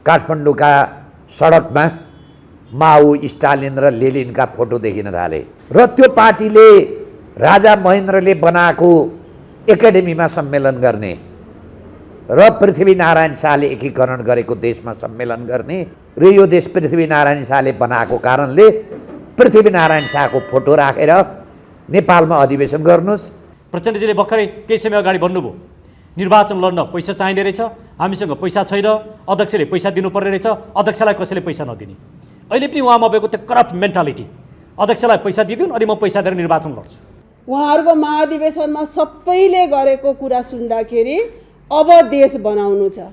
काठमाडौँका सडकमा माओ, स्टालिन र लेनिनका फोटो देखिन थाले र त्यो पार्टीले राजा महेन्द्रले बनाएको एकाडेमीमा सम्मेलन गर्ने र पृथ्वीनारायण शाहले एकीकरण गरेको देशमा सम्मेलन गर्ने र यो देश पृथ्वीनारायण शाहले बनाएको कारणले पृथ्वीनारायण शाहको फोटो राखेर नेपालमा अधिवेशन गर्नुहोस्। प्रचण्डजीले भर्खरै केही समय अगाडि भन्नुभयो निर्वाचन लड्न पैसा चाहिने रहेछ, हामीसँग पैसा छैन, अध्यक्षले पैसा दिनुपर्ने रहेछ, अध्यक्षलाई कसैले पैसा नदिने। अहिले पनि उहाँमा भएको त्यो करप्ट मेन्टालिटी, अध्यक्षलाई पैसा दिदिउन् अनि म पैसा दिएर निर्वाचन लड्छु। उहाँहरूको महाधिवेशनमा सबैले गरेको कुरा सुन्दाखेरि अब देश बनाउनु छ।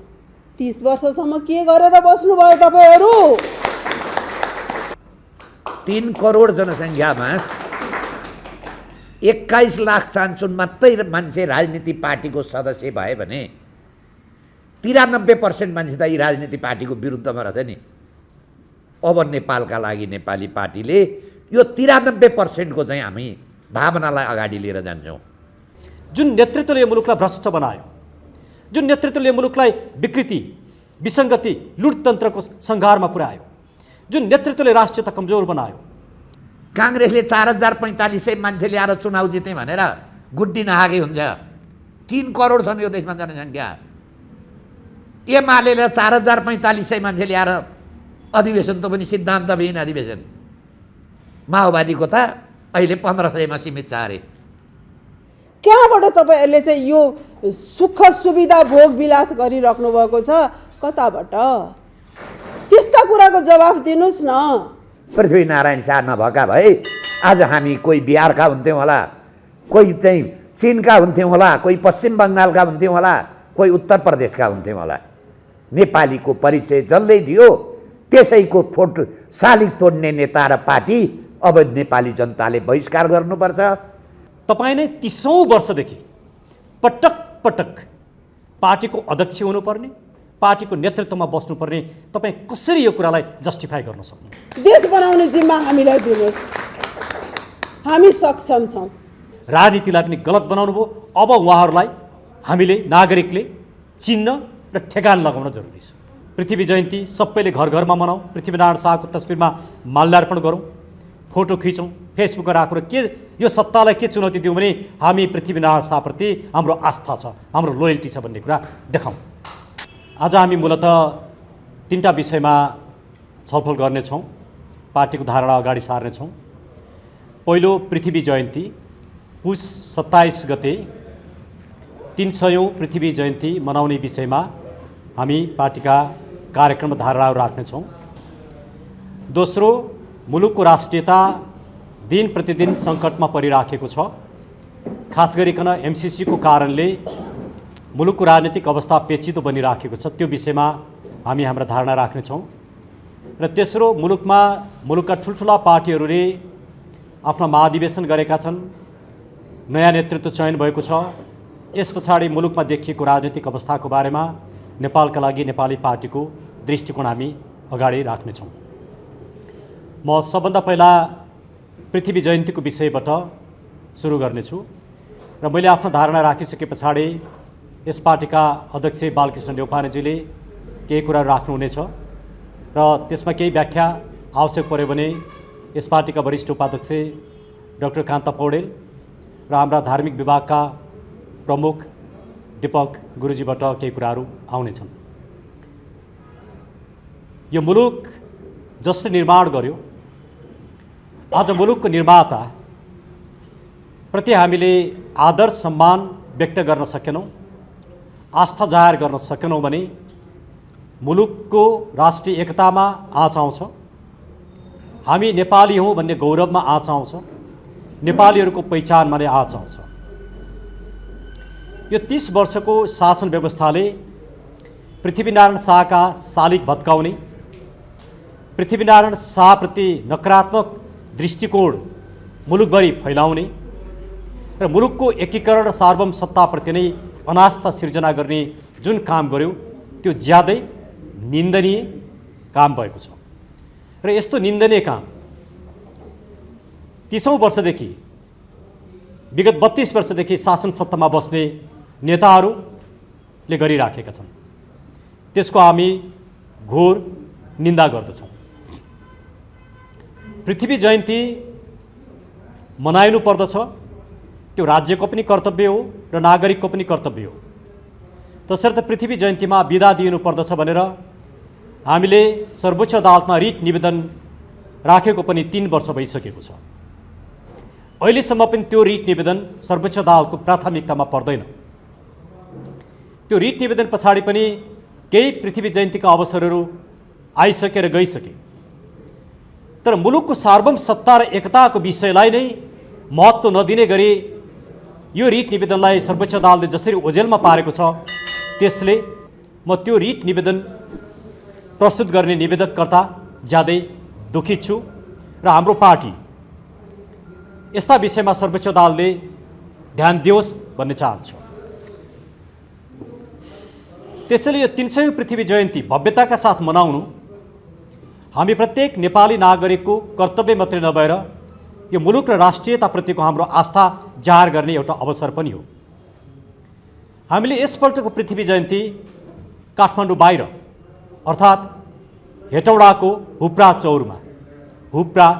30 वर्षसम्म के गरेर बस्नुभयो तपाईँहरू? 3 करोड जनसङ्ख्यामा 21 लाख चान्चुन मात्रै मान्छे राजनीति पार्टीको सदस्य भए भने 93% मान्छे त यी राजनीति पार्टीको विरुद्धमा रहेछ नि। अब नेपालका लागि नेपाली पार्टीले यो 93% को चाहिँ हामी भावनालाई अगाडि लिएर जान्छौँ। जुन नेतृत्वले मुलुकलाई भ्रष्ट बनायो, जुन नेतृत्वले मुलुकलाई विकृति, विसङ्गति, लुटतन्त्रको सङ्घारमा पुर्यायो, जुन नेतृत्वले राष्ट्रियता कमजोर बनायो। काङ्ग्रेसले 4045 मान्छे ल्याएर चुनाव जिते भनेर गुड्डी नहागे हुन्छ। 3 करोड छन् यो देशमा जनसङ्ख्या। एमाले 4045 मान्छे ल्याएर अधिवेशन त पनि सिद्धान्तविहीन अधिवेशन। माओवादीको त अहिले 1500 मा सीमित छ अरे। कहाँबाट तपाईँहरूले चाहिँ यो सुख सुविधा भोग विलास गरिराख्नु भएको छ? कताबाट? त्यस्ता कुराको जवाफ दिनुहोस् न। पृथ्वीनारायण शाह नभएका भए आज हामी कोही बिहारका हुन्थ्यौँ होला, कोही चाहिँ चीनका हुन्थ्यौँ होला, कोही पश्चिम बङ्गालका हुन्थ्यौँ होला, कोही उत्तर प्रदेशका हुन्थ्यौँ होला। नेपालीको परिचय जसले दियो त्यसैको फोटो शालिग तोड्ने नेता र पार्टी अब नेपाली जनताले बहिष्कार गर्नुपर्छ। तपाईँ नै 30औं वर्षदेखि पटक पटक पार्टीको अध्यक्ष हुनुपर्ने, पार्टीको नेतृत्वमा बस्नुपर्ने, तपाईँ कसरी यो कुरालाई जस्टिफाई गर्न सक्नु? देश बनाउने जिम्मा हामीलाई दिनुहोस्, हामी सक्षम छौँ। राजनीतिलाई पनि गलत बनाउनु भयो। अब उहाँहरूलाई हामीले नागरिकले चिन्न र ठेगान लगाउन जरुरी छ। पृथ्वी जयन्ती सबैले घर घरमा मनाऊ, पृथ्वीनारायण शाहको तस्बिरमा माल्यार्पण गरौँ, फोटो खिचौँ, फेसबुकमा राखौँ र के यो सत्तालाई के चुनौती दिउँ भने हामी पृथ्वीनारायण शाहप्रति हाम्रो आस्था छ, हाम्रो लोयल्टी छ भन्ने कुरा देखाउँ। आज हामी मूलतः 3टा विषयमा छलफल गर्नेछौँ, पार्टीको धारणा अगाडि सार्नेछौँ। पहिलो, पृथ्वी जयन्ती पुस 27 गते 300औं पृथ्वी जयन्ती मनाउने विषयमा हामी पार्टीका कार्यक्रम धारणाहरू राख्नेछौँ। दोस्रो, मुलुकको राष्ट्रियता दिन प्रतिदिन सङ्कटमा परिराखेको छ, खास गरिकन एमसीसीको कारणले मुलुकको राजनीतिक अवस्था पेचिदो बनिराखेको छ, त्यो विषयमा हामी हाम्रा धारणा राख्नेछौँ। र तेस्रो, मुलुकका ठुल्ठुला पार्टीहरूले आफ्ना महाधिवेशन गरेका छन्, नयाँ नेतृत्व चयन भएको छ, यस पछाडि मुलुकमा देखिएको राजनीतिक अवस्थाको बारेमा नेपालका लागि नेपाली पार्टीको दृष्टिकोण हामी अगाडि राख्नेछौँ। म सबभन्दा पहिला पृथ्वी जयन्तीको विषयबाट सुरु गर्नेछु र मैले आफ्नो धारणा राखिसके पछाडि यस पार्टीका अध्यक्ष बालकृष्ण न्यौपानेजीले केही कुरा राख्नुहुनेछ र त्यसमा केही व्याख्या आवश्यक पर्यो भने यस पार्टीका वरिष्ठ उपाध्यक्ष डाक्टर कान्ता पौडेल र हाम्रा धार्मिक विभागका प्रमुख दीपक गुरुजीबाट केही कुराहरू आउनेछन्। यो मुलुक जसले निर्माण गर्यो, आज मुलुकको निर्माता प्रति हामीले आदर सम्मान व्यक्त गर्न सकेनौँ, आस्था जाहेर गर्न सकेनौँ भने मुलुकको राष्ट्रिय एकतामा आँच आउँछ, हामी नेपाली हौँ भन्ने गौरवमा आँच आउँछ, नेपालीहरूको पहिचानमा नै आँच आउँछ। यो 30 वर्षको शासन व्यवस्थाले पृथ्वीनारायण शाहका शालिग भत्काउने, पृथ्वीनारायण शाहप्रति नकारात्मक दृष्टिकोण मुलुकभरि फैलाउने र मुलुकको एकीकरण र सार्वभौम सत्ताप्रति नै अनास्था सिर्जना गर्ने जुन काम गर्यो त्यो ज्यादै निन्दनीय काम भएको छ। र यस्तो निन्दनीय काम 30औं वर्षदेखि, विगत 32 वर्षदेखि शासन सत्तामा बस्ने नेताहरूले गरिराखेका छन्। त्यसको हामी घोर निन्दा गर्दछौँ। पृथ्वी जयन्ती मनाइनु पर्दछ, त्यो राज्यको पनि कर्तव्य हो र नागरिकको पनि कर्तव्य हो। तसर्थ पृथ्वी जयन्तीमा बिदा दिनु पर्दछ भनेर हामीले सर्वोच्च अदालतमा रिट निवेदन राखेको पनि 3 वर्ष भइसकेको छ। अहिलेसम्म पनि त्यो रिट निवेदन सर्वोच्च अदालतको प्राथमिकतामा पर्दैन। त्यो रिट निवेदन पछाडि पनि केही पृथ्वी जयन्तीका अवसरहरू आइसके र गइसके, तर मुलुकको सार्वभौम सत्ता र एकताको विषयलाई नै महत्त्व नदिने गरी यो रिट निवेदनलाई सर्वोच्च अदालतले जसरी ओझेलमा पारेको छ, त्यसले म त्यो रिट निवेदन प्रस्तुत गर्ने निवेदककर्ता ज्यादै दुखित छु र हाम्रो पार्टी यस्ता विषयमा सर्वोच्च अदालतले ध्यान दियोस् भन्ने चाहन्छ। त्यसैले यो 300औं पृथ्वी जयन्ती भव्यताका साथ मनाउनु हामी प्रत्येक नेपाली नागरिकको कर्तव्य मात्रै नभएर यो मुलुक र राष्ट्रियताप्रतिको हाम्रो आस्था जाहेर गर्ने एउटा अवसर पनि हो। हामीले यसपल्टको पृथ्वी जयन्ती काठमाडौँ बाहिर अर्थात् हेटौडाको हुप्रा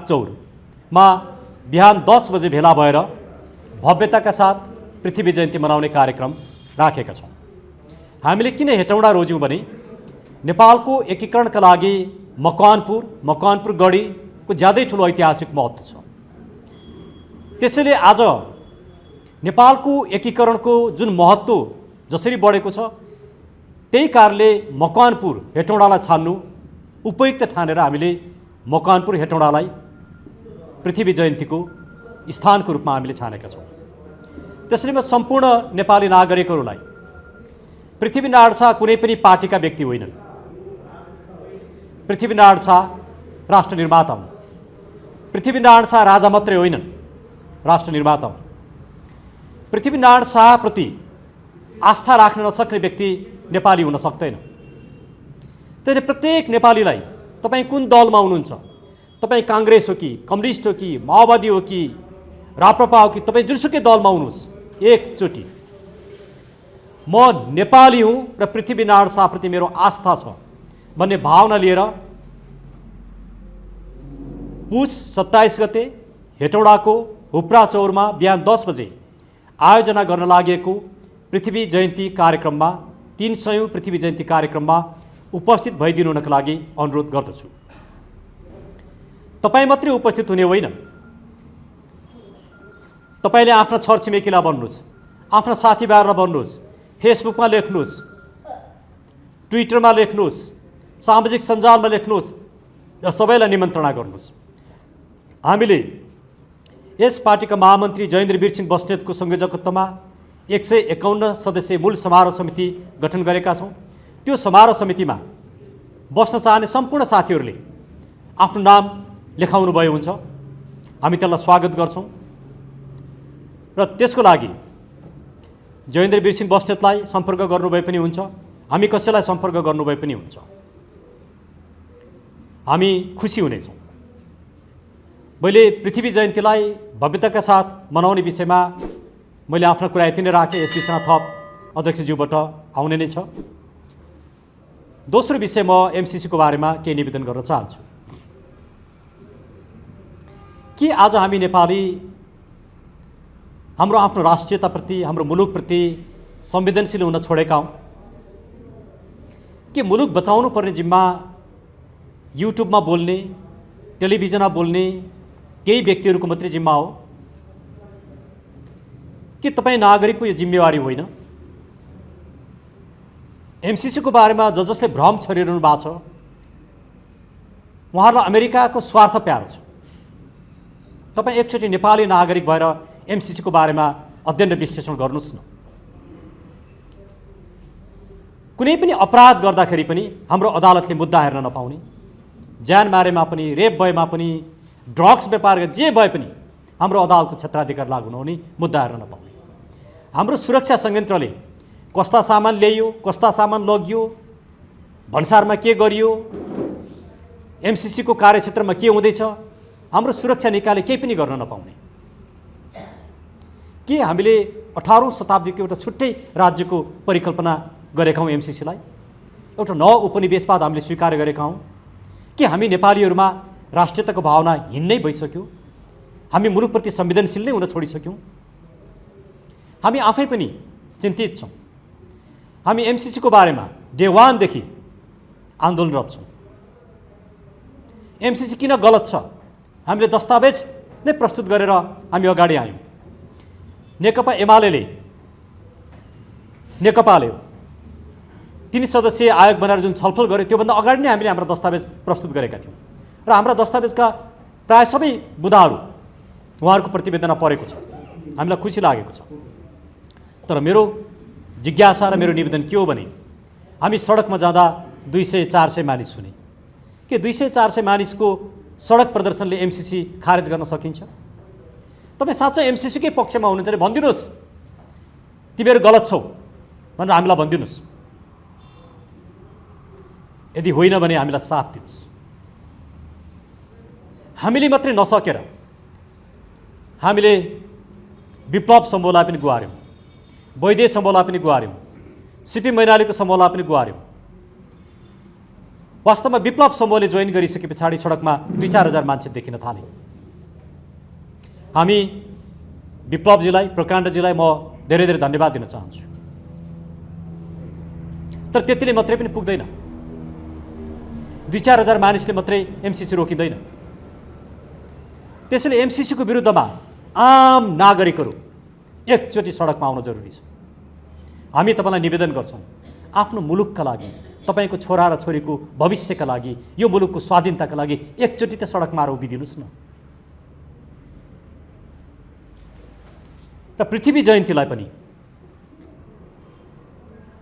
चौरमा बिहान 10 बजे भेला भएर भव्यताका साथ पृथ्वी जयन्ती मनाउने कार्यक्रम राखेका छौँ। हामीले किन हेटौडा रोज्यौँ भने नेपालको एकीकरणका लागि मकवानपुर गढीको ज्यादै ठुलो ऐतिहासिक महत्त्व छ। त्यसैले आज नेपालको एकीकरणको जुन महत्त्व जसरी बढेको छ, त्यही कारणले मकवानपुर हेटौडालाई छान्नु उपयुक्त ठानेर हामीले मकवानपुर हेटौडालाई पृथ्वी जयन्तीको स्थानको रूपमा हामीले छानेका छौँ। त्यसैले म सम्पूर्ण नेपाली नागरिकहरूलाई, पृथ्वीनारायण शाह कुनै पनि पार्टीका व्यक्ति होइनन्। पृथ्वीनारायण शाह राष्ट्र निर्माता हुन्। पृथ्वीनारायण शाह राजा मात्रै होइनन्, राष्ट्र निर्माता हुन्। पृथ्वीनारायण शाहप्रति आस्था राख्न नसक्ने व्यक्ति नेपाली हुन सक्दैन। त्यसैले प्रत्येक नेपालीलाई तपाईँ कुन दलमा हुनुहुन्छ, तपाईँ काङ्ग्रेस हो कि कम्युनिस्ट हो कि माओवादी हो कि राप्रपा हो कि तपाईँ जुनसुकै दलमा हुनुहोस्, एकचोटि म नेपाली हुँ र पृथ्वीनारायण शाहप्रति मेरो आस्था छ भन्ने भावना लिएर पुष 27 गते हेटौडाको हुप्रा चौरमा बिहान 10 बजे आयोजना गर्न लागेको पृथ्वी जयन्ती कार्यक्रममा 300औं पृथ्वी जयन्ती कार्यक्रममा उपस्थित भइदिनु हुनका लागि अनुरोध गर्दछु। तपाईँ मात्रै उपस्थित हुने होइन, तपाईँले आफ्ना छरछिमेकीलाई भन्नुहोस्, आफ्ना साथीभाइहरूलाई भन्नुहोस्, फेसबुकमा लेख्नुहोस्, ट्विटरमा लेख्नुहोस्, सामाजिक सञ्जालमा लेख्नुहोस् र सबैलाई निमन्त्रणा गर्नुहोस्। हामीले यस पार्टीका महामन्त्री जयेन्द्र वीरसिंह बस्नेतको संयोजकत्वमा 151 सदस्यीय मूल समारोह समिति गठन गरेका छौँ। त्यो समारोह समितिमा बस्न चाहने सम्पूर्ण साथीहरूले आफ्नो नाम लेखाउनु भयो हुन्छ, हामी त्यसलाई स्वागत गर्छौँ। र त्यसको लागि जयेन्द्र वीरसिंह बस्नेतलाई सम्पर्क गर्नुभए पनि हुन्छ, हामी कसैलाई सम्पर्क गर्नुभए पनि हुन्छ, हामी खुसी हुनेछौँ। मैले पृथ्वी जयन्तीलाई भव्यताका साथ मनाउने विषयमा मैले आफ्नो कुरा यति नै राखेँ। यस विषयमा थप अध्यक्षज्यूबाट आउने नै छ। दोस्रो विषय, म एमसीसीको बारेमा केही निवेदन गर्न चाहन्छु। के आज हामी नेपाली हाम्रो आफ्नो राष्ट्रियताप्रति, हाम्रो मुलुकप्रति संवेदनशील हुन छोडेका हौँ? के मुलुक बचाउनु पर्ने जिम्मा युट्युबमा बोल्ने, टेलिभिजनमा बोल्ने केही व्यक्तिहरूको मात्रै जिम्मा हो? के तपाईँ नागरिकको यो जिम्मेवारी होइन? एमसीसीको बारेमा जसले भ्रम छरिरहनु भएको छ, उहाँहरूलाई अमेरिकाको स्वार्थ प्यारो छ। तपाईँ एकचोटि नेपाली नागरिक भएर एमसीसीको बारेमा अध्ययन र विश्लेषण गर्नुहोस् न। कुनै पनि अपराध गर्दाखेरि पनि हाम्रो अदालतले मुद्दा हेर्न नपाउने, ज्यान मारेमा पनि, रेप भएमा पनि, ड्रग्स व्यापार जे भए पनि हाम्रो अदालतको क्षेत्राधिकार लागू नहुने, मुद्दा हेर्न नपाउने। हाम्रो सुरक्षा संयन्त्रले कस्ता सामान ल्याइयो, कस्ता सामान लगियो, भन्सारमा के गरियो, एमसीसीको कार्यक्षेत्रमा के हुँदैछ, हाम्रो सुरक्षा निकायले केही पनि गर्न नपाउने। के हामीले 18औं शताब्दीको एउटा छुट्टै राज्यको परिकल्पना गरेका हौँ एमसीसीलाई? एउटा नवउपनिवेशवाद हामीले स्वीकार गरेका हौँ कि हामी नेपालीहरूमा राष्ट्रियताको भावना हिँड्नै भइसक्यो, हामी मुलुकप्रति संवेदनशील नै हुन छोडिसक्यौँ। हामी आफै पनि चिन्तित छौँ। हामी एमसिसीको बारेमा डे वानदेखि आन्दोलनरत छौँ। एमसिसी किन गलत छ हामीले दस्तावेज नै प्रस्तुत गरेर हामी अगाडि आयौँ। नेकपा एमाले नेकपाले 3 सदस्यीय आयोग बनाएर जुन छलफल गर्यो त्योभन्दा अगाडि नै हामीले हाम्रो दस्तावेज प्रस्तुत गरेका थियौँ र हाम्रा दस्तावेजका प्राय सबै बुदाहरू उहाँहरूको प्रतिवेदनमा परेको छ। हामीलाई खुसी लागेको छ। तर मेरो जिज्ञासा र मेरो निवेदन के हो भने हामी सडकमा जाँदा 200-400 मानिस सुने के 200-400 मानिसको सडक प्रदर्शनले एमसिसी खारेज गर्न सकिन्छ? तपाईँ साँच्चै एमसिसीकै पक्षमा हुनुहुन्छ भने भनिदिनुहोस्, तिमीहरू गलत छौ भनेर हामीलाई भनिदिनुहोस्। यदि होइन भने हामीलाई साथ दिनुहोस्। हामीले मात्रै नसकेर हामीले विप्लव समूहलाई पनि गुहार्यौँ, वैदेश समूहलाई पनि गुहार्यौँ, सिपी मैनालीको समूहलाई पनि गुहार्यौँ। वास्तवमा विप्लव समूहले जोइन गरिसके पछाडि सडकमा 2-4 हजार मान्छे देखिन थाले। हामी विप्लवजीलाई, प्रकाण्डजीलाई म धेरै धेरै धन्यवाद दिन चाहन्छु। तर त्यतिले मात्रै पनि पुग्दैन। 2-4 हजार मानिसले मात्रै एमसिसी रोकिँदैन। त्यसैले एमसिसीको विरुद्धमा आम नागरिकहरू एकचोटि सडकमा आउन जरुरी छ। हामी तपाईँलाई निवेदन गर्छौँ, आफ्नो मुलुकका लागि, तपाईँको छोरा र छोरीको भविष्यका लागि, यो मुलुकको स्वाधीनताका लागि एकचोटि त सडकमा आएर उभिदिनुहोस् न। र पृथ्वी जयन्तीलाई पनि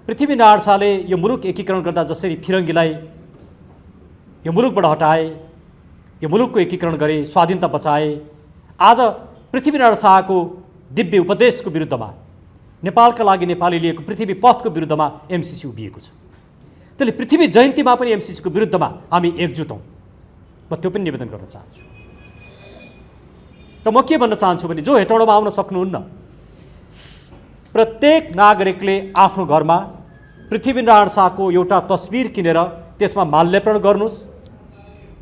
पृथ्वीनारायण शाहले यो मुलुक एकीकरण गर्दा जसरी फिरङ्गीलाई यो मुलुकबाट हटाए, यो मुलुकको एकीकरण गरे, स्वाधीनता बचाए, आज पृथ्वीनारायण शाहको दिव्य उपदेशको विरुद्धमा, नेपालका लागि नेपाली लिएको पृथ्वी पथको विरुद्धमा एमसिसी उभिएको छ। त्यसले पृथ्वी जयन्तीमा पनि एमसिसीको विरुद्धमा हामी एकजुट हौँ। म त्यो पनि निवेदन गर्न चाहन्छु। र म के भन्न चाहन्छु भने जो हेटौँडामा आउन सक्नुहुन्न, प्रत्येक नागरिकले आफ्नो घरमा पृथ्वीनारायण शाहको एउटा तस्बिर किनेर त्यसमा माल्यार्पण गर्नुहोस्,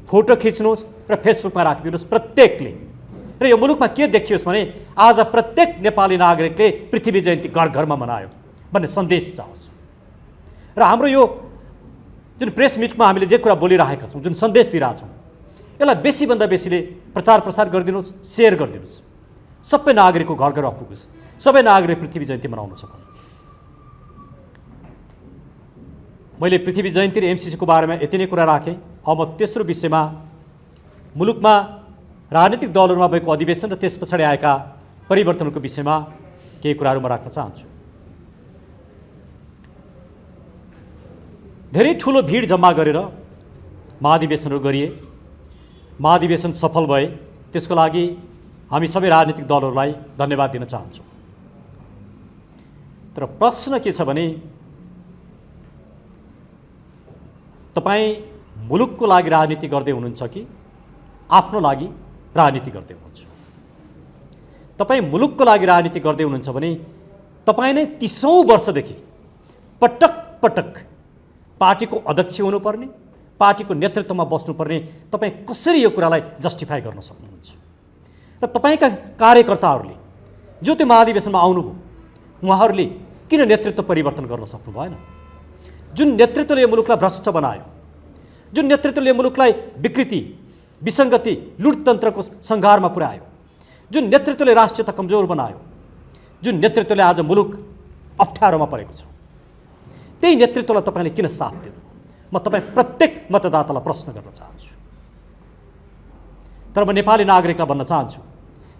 फोटो खिच्नुहोस् र फेसबुकमा राखिदिनुहोस् प्रत्येकले। र यो मुलुकमा के देखियोस् भने आज प्रत्येक नेपाली नागरिकले पृथ्वी जयन्ती घर घरमा मनायो भन्ने सन्देश जाओस्। र हाम्रो यो जुन प्रेस मिटमा हामीले जे कुरा बोलिरहेका छौँ, जुन सन्देश दिइरहेछौँ, यसलाई बेसीभन्दा बेसीले प्रचार प्रसार गरिदिनुहोस्, सेयर गरिदिनुहोस्। सबै नागरिकको घर घरमा पुगोस्, सबै नागरिक पृथ्वी जयन्ती मनाउन सकुन्। मैले पृथ्वी जयन्ती र एमसिसीको बारेमा यति नै कुरा राखेँ। अब म तेस्रो विषयमा मुलुकमा राजनीतिक दलहरूमा भएको अधिवेशन र त्यस पछाडि आएका परिवर्तनको विषयमा केही कुराहरू म राख्न चाहन्छु। धेरै ठुलो भिड जम्मा गरेर महाधिवेशनहरू गरिए, महाधिवेशन सफल भए, त्यसको लागि हामी सबै राजनीतिक दलहरूलाई धन्यवाद दिन चाहन्छौँ। तर प्रश्न के छ भने तपाईँ मुलुकको लागि राजनीति गर्दै हुनुहुन्छ कि आफ्नो लागि राजनीति गर्दै हुनुहुन्छ? तपाईँ मुलुकको लागि राजनीति गर्दै हुनुहुन्छ भने तपाईँ नै 30औं वर्षदेखि पटक पटक पार्टीको अध्यक्ष हुनुपर्ने, पार्टीको नेतृत्वमा बस्नुपर्ने, तपाईँ कसरी यो कुरालाई जस्टिफाई गर्न सक्नुहुन्छ? र तपाईँका कार्यकर्ताहरूले जो त्यो महाधिवेशनमा आउनुभयो, उहाँहरूले किन नेतृत्व परिवर्तन गर्न सक्नु भएन? जुन नेतृत्वले यो मुलुकलाई भ्रष्ट बनायो, जुन नेतृत्वले मुलुकलाई विकृति, विसङ्गति, लुटतन्त्रको सङ्घारमा पुर्यायो, जुन नेतृत्वले राष्ट्रियता कमजोर बनायो, जुन नेतृत्वले आज मुलुक अप्ठ्यारोमा परेको छ, त्यही नेतृत्वलाई तपाईँले किन साथ दिनु? म तपाईँ प्रत्येक मतदातालाई प्रश्न गर्न चाहन्छु। तर म नेपाली नागरिकलाई भन्न चाहन्छु,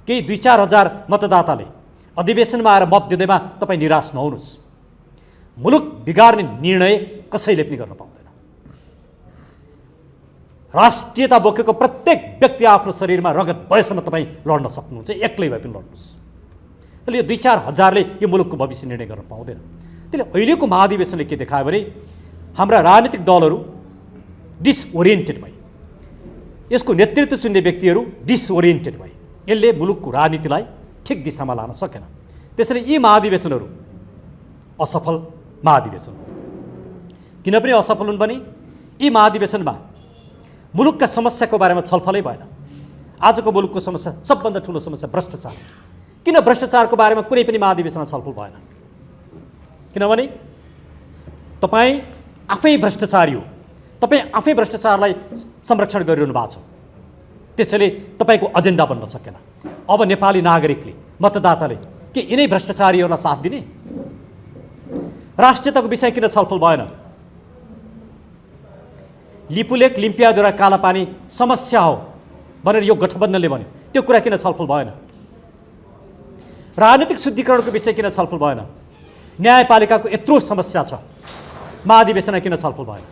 केही 2-4 हजार मतदाताले अधिवेशनमा आएर मत दिँदैमा तपाईँ निराश नहुनुहोस्। मुलुक बिगार्ने निर्णय कसैले पनि गर्न पाउँदैन। राष्ट्रियता बोकेको प्रत्येक व्यक्ति आफ्नो शरीरमा रगत भएसम्म तपाईँ लड्न सक्नुहुन्छ, एक्लै भए पनि लड्नुहोस्। त्यसले यो 2-4 हजारले यो मुलुकको भविष्य निर्णय गर्न पाउँदैन। त्यसले अहिलेको महाधिवेशनले के देखायो भने हाम्रा राजनीतिक दलहरू डिसओरिएन्टेड भए, यसको नेतृत्व चुन्ने व्यक्तिहरू डिसओरिएन्टेड भए। यसले मुलुकको राजनीतिलाई ठिक दिशामा लान सकेन। त्यसैले यी महाधिवेशनहरू असफल महाधिवेशन हो। किन पनि असफल हुन् भने यी महाधिवेशनमा मुलुकका समस्याको बारेमा छलफलै भएन। आजको मुलुकको समस्या सबभन्दा ठुलो समस्या भ्रष्टाचार। किन भ्रष्टाचारको बारेमा कुनै पनि महाधिवेशनमा छलफल भएन? किनभने तपाईँ आफै भ्रष्टाचारी हो, तपाईँ आफै भ्रष्टाचारलाई संरक्षण गरिरहनु भएको छ, त्यसैले तपाईँको एजेन्डा बन्न सकेन। अब नेपाली नागरिकले, मतदाताले के यिनै भ्रष्टाचारीहरूलाई साथ दिने? राष्ट्रियताको विषय किन छलफल भएन? लिपुलेक लिम्पियाद्वारा कालापानी समस्या हो भनेर यो गठबन्धनले भन्यो, त्यो कुरा किन छलफल भएन? राजनीतिक शुद्धिकरणको विषय किन छलफल भएन? न्यायपालिकाको यत्रो समस्या छ, महाधिवेशनमा किन छलफल भएन?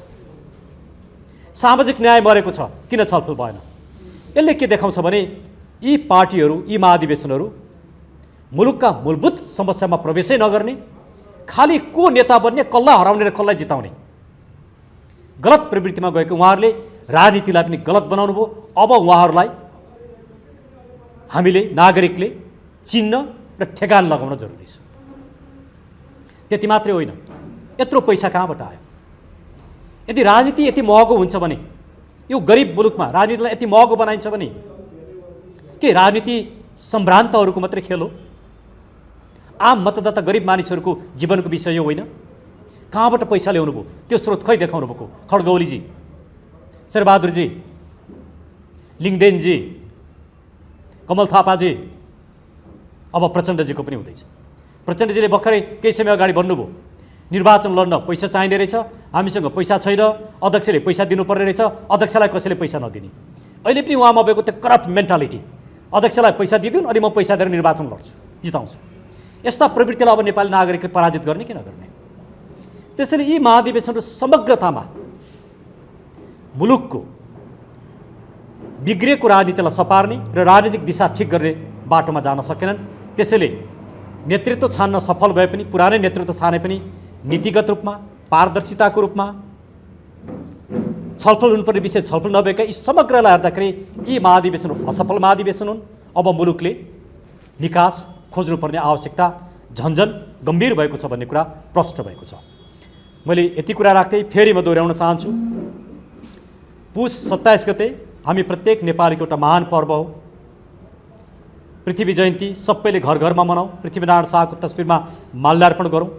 सामाजिक न्याय मरेको छ, किन छलफल भएन? यसले के देखाउँछ भने यी पार्टीहरू, यी महाधिवेशनहरू मुलुकका मूलभूत समस्यामा प्रवेशै नगर्ने, खालि को नेता बन्ने, कसलाई हराउने र कसलाई जिताउने गलत प्रवृत्तिमा गएको उहाँहरूले राजनीतिलाई पनि गलत बनाउनु भयो। अब उहाँहरूलाई हामीले नागरिकले चिन्न र ठेगान लगाउन जरुरी छ। त्यति मात्रै होइन, यत्रो पैसा कहाँबाट आयो? यदि राजनीति यति महँगो हुन्छ भने, यो गरिब मुलुकमा राजनीतिलाई यति महँगो बनाइन्छ भने के राजनीति सम्भ्रान्तहरूको मात्रै खेल हो? आम मतदाता गरिब मानिसहरूको जीवनको विषय यो होइन। कहाँबाट पैसा ल्याउनु भयो? त्यो स्रोत खै देखाउनु भएको? खड्गौलीजी, शेरबहादुरजी, लिङदेनजी, कमल थापाजी, अब प्रचण्डजीको पनि हुँदैछ। प्रचण्डजीले भर्खरै केही समय अगाडि भन्नुभयो निर्वाचन लड्न पैसा चाहिने रहेछ, हामीसँग पैसा छैन, अध्यक्षले पैसा दिनुपर्ने रहेछ, अध्यक्षलाई कसैले पैसा नदिने। अहिले पनि उहाँमा भएको त्यो करप्ट मेन्टालिटी, अध्यक्षलाई पैसा दिइदिउन् अनि म पैसा दिएर निर्वाचन लड्छु, जिताउँछु, यस्ता प्रवृत्तिलाई अब नेपाली नागरिकले पराजित गर्ने कि नगर्ने? त्यसैले यी महाधिवेशनहरू समग्रतामा मुलुकको बिग्रेको राजनीतिलाई सपार्ने र राजनीतिक दिशा ठिक गर्ने बाटोमा जान सकेनन्। त्यसैले नेतृत्व छान्न सफल भए पनि, पुरानै नेतृत्व छाने पनि नीतिगत रूपमा, पारदर्शिताको रूपमा छलफल हुनुपर्ने विषय छलफल नभएका यी समग्रलाई हेर्दाखेरि यी महाधिवेशन असफल महाधिवेशन हुन्। अब मुलुकले निकास खोज्नुपर्ने आवश्यकता झन्झन गम्भीर भएको छ भन्ने कुरा प्रष्ट भएको छ। मैले यति कुरा राख्दै फेरि म दोहोऱ्याउन चाहन्छु, पुष 27 गते हामी प्रत्येक नेपालीको एउटा महान पर्व हो। पृथ्वी जयन्ती सबैले घर घरमा मनाऊ, पृथ्वीनारायण शाहको तस्बिरमा माल्यार्पण गरौँ,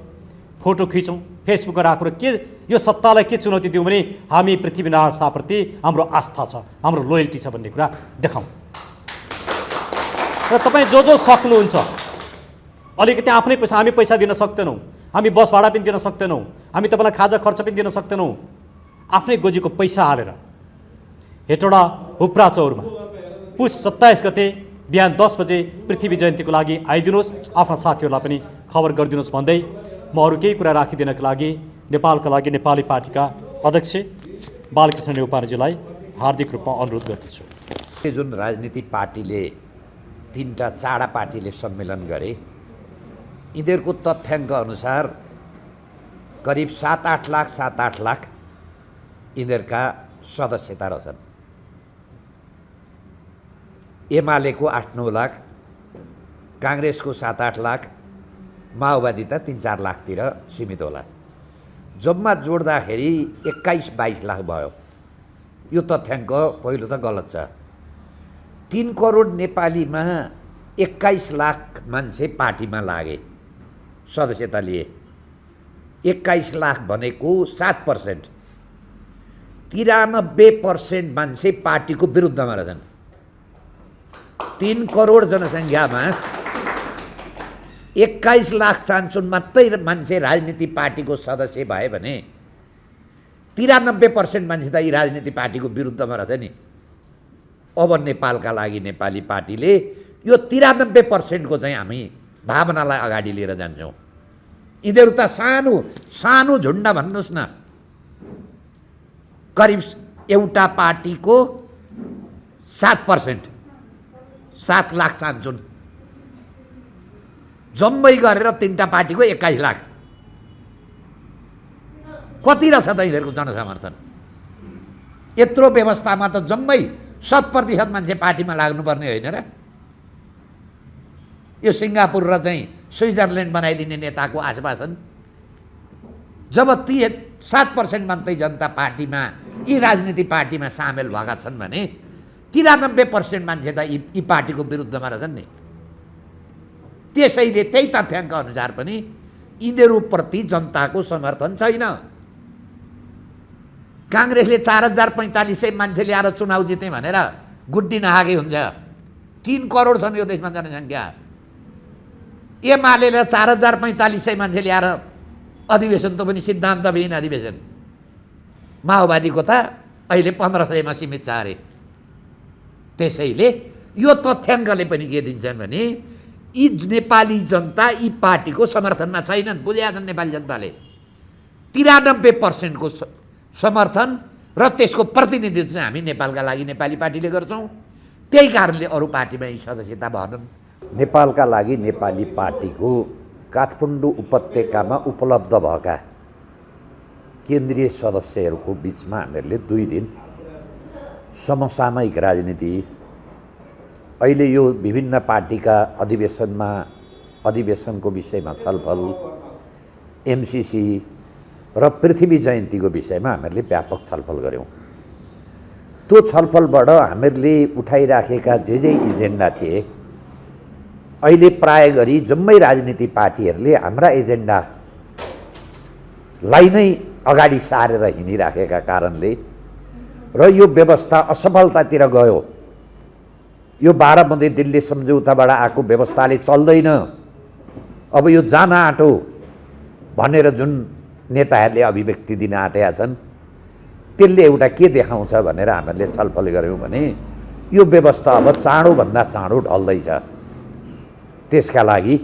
फोटो खिचौँ, फेसबुकमा राखौँ। के यो सत्तालाई के चुनौती दिउँ भने हामी पृथ्वीनारायण शाहप्रति हाम्रो आस्था छ, हाम्रो लोयल्टी छ भन्ने कुरा देखाउँ। र तपाईँ जो सक्नुहुन्छ, अलिकति आफ्नै पैसा, हामी पैसा दिन सक्दैनौँ, हामी बस भाडा पनि दिन सक्दैनौँ, हामी तपाईँलाई खाजा खर्च पनि दिन सक्दैनौँ, आफ्नै गोजीको पैसा हालेर हेटौडा हुप्रा चौरमा पुष 27 गते बिहान 10 बजे पृथ्वी जयन्तीको लागि आइदिनुहोस्, आफ्ना साथीहरूलाई पनि खबर गरिदिनुहोस् भन्दै म अरू केही कुरा राखिदिनको लागि नेपालका लागि नेपाली पार्टीका अध्यक्ष बालकृष्ण नेउपानेजीलाई हार्दिक रूपमा अनुरोध गर्दछु। जुन राजनीतिक पार्टीले 3टा चाडा पार्टीले सम्मेलन गरे, यिनीहरूको तथ्याङ्क अनुसार करिब 7-8 लाख यिनीहरूका सदस्यता रहेछन्। एमालेको 8-9 लाख, काङ्ग्रेसको 7-8 लाख, माओवादी त 3-4 लाखतिर सीमित होला। जम्मा जोड्दाखेरि 21-22 लाख भयो। यो तथ्याङ्क पहिलो त गलत छ। 3 करोड नेपालीमा 21 लाख मान्छे पार्टीमा लागे, सदस्यता लिए। 21 लाख भनेको 7%। 93% मान्छे पार्टीको विरुद्धमा रहेछन्। 3 करोड जनसङ्ख्यामा 21 लाख चान्चुन मात्रै मान्छे राजनीति पार्टीको सदस्य भए भने 93% मान्छे त यी राजनीति पार्टीको विरुद्धमा रहेछ नि। अब नेपालका लागि नेपाली पार्टीले यो 93% चाहिँ हामी भावनालाई अगाडि लिएर जान्छौँ। यिनीहरू त सानो सानो झुन्ड भन्नुहोस् न, करिब एउटा पार्टीको 7%, 7 लाख चान्चुन जम्मै गरेर 3टा पार्टीको 21 लाख। कति रहेछ त यिनीहरूको जनसमर्थन? यत्रो व्यवस्थामा त जम्मै 100% मान्छे पार्टीमा लाग्नुपर्ने होइन र? यो सिङ्गापुर र चाहिँ स्विजरल्यान्ड बनाइदिने नेताको आश्वासन, जब ती 7% मात्रै जनता पार्टीमा यी राजनीतिक पार्टीमा सामेल भएका छन् भने 93% मान्छे त यी पार्टीको विरुद्धमा रहेछन् नि। त्यसैले त्यही तथ्याङ्क अनुसार पनि यिनीहरूप्रति जनताको समर्थन छैन। काङ्ग्रेसले 4045 मान्छे ल्याएर चुनाव जिते भनेर गुड्डी नहागे हुन्छ। 3 करोड छन् यो देशमा जनसङ्ख्या। एमाले 4045 मान्छे ल्याएर अधिवेशन त पनि सिद्धान्तविहीन अधिवेशन। माओवादीको त अहिले 1500मा सीमित छ अरे। त्यसैले यो तथ्याङ्कले पनि के दिन्छन् भने यी नेपाली जनता यी पार्टीको समर्थनमा छैनन्। बुझेका छन् नेपाली जनताले 93% को समर्थन र त्यसको प्रतिनिधित्व चाहिँ हामी नेपालका लागि नेपाली पार्टीले गर्छौँ। त्यही कारणले अरू पार्टीमा यी सदस्यता भएनन्। नेपालका लागि नेपाली पार्टीको काठमाडौँ उपत्यकामा उपलब्ध भएका केन्द्रीय सदस्यहरूको बिचमा हामीहरूले 2 दिन समसामयिक राजनीति, अहिले यो विभिन्न पार्टीका अधिवेशनको विषयमा छलफल, एमसीसी र पृथ्वी जयन्तीको विषयमा हामीहरूले व्यापक छलफल गऱ्यौँ। त्यो छलफलबाट हामीहरूले उठाइराखेका जे एजेन्डा थिए, अहिले प्राय गरी जम्मै राजनीतिक पार्टीहरूले हाम्रा एजेन्डालाई नै अगाडि सारेर हिँडिराखेका कारणले र यो व्यवस्था असफलतातिर गयो। यो 12 बुँदे दिल्ली सम्झौताबाट आएको व्यवस्थाले चल्दैन, अब यो जान आँटो भनेर जुन नेताहरूले अभिव्यक्ति दिन आँटेका छन्, त्यसले एउटा के देखाउँछ भनेर हामीहरूले छलफल गऱ्यौँ भने यो व्यवस्था अब चाँडोभन्दा चाँडो ढल्दैछ। त्यसका लागि